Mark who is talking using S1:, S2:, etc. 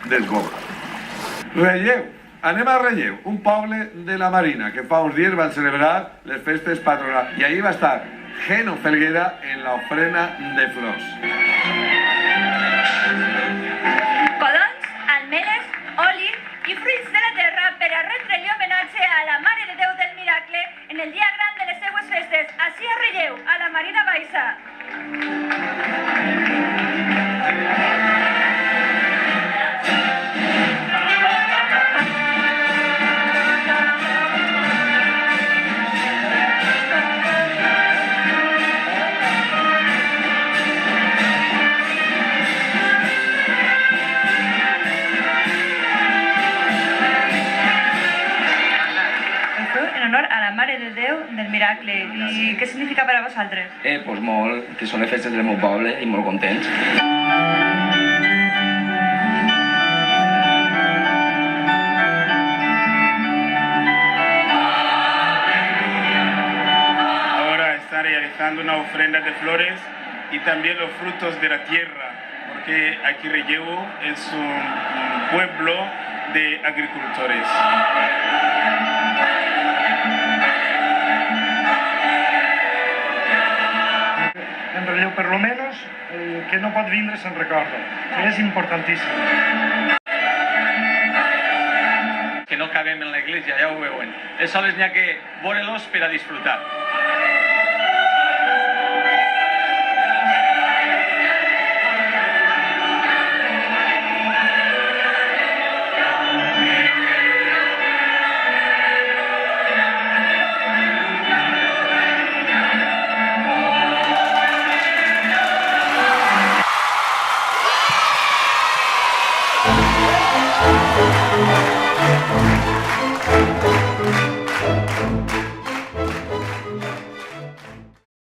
S1: Desboca. Relleu. Anem a Relleu, un poble de la Marina que fa uns dies van celebrar les festes patronals i ahir va estar Geno Felguera en l'ofrena de flors.
S2: Codons, almenes, oli i fruits de la terra per a retre-li homenatge a la Mare de Déu del Miracle en el dia gran de les seues festes, ací a Relleu, a la Marina Baixa. Mare de Déu del Miracle. I què significa per a vosaltres?
S3: Pues molt, que són les festes del meu poble i molt contents.
S4: Ahora están realizando una ofrenda de flores y también los frutos de la tierra, porque aquí Relleu es un pueblo de agricultores.
S5: En Relleu, per lo menos, que no pot vindre se'n recorda. És importantíssim.
S6: Que no cabem en l'església, ja ho veuen. Els sols n'hi ha que veure-los per a disfrutar.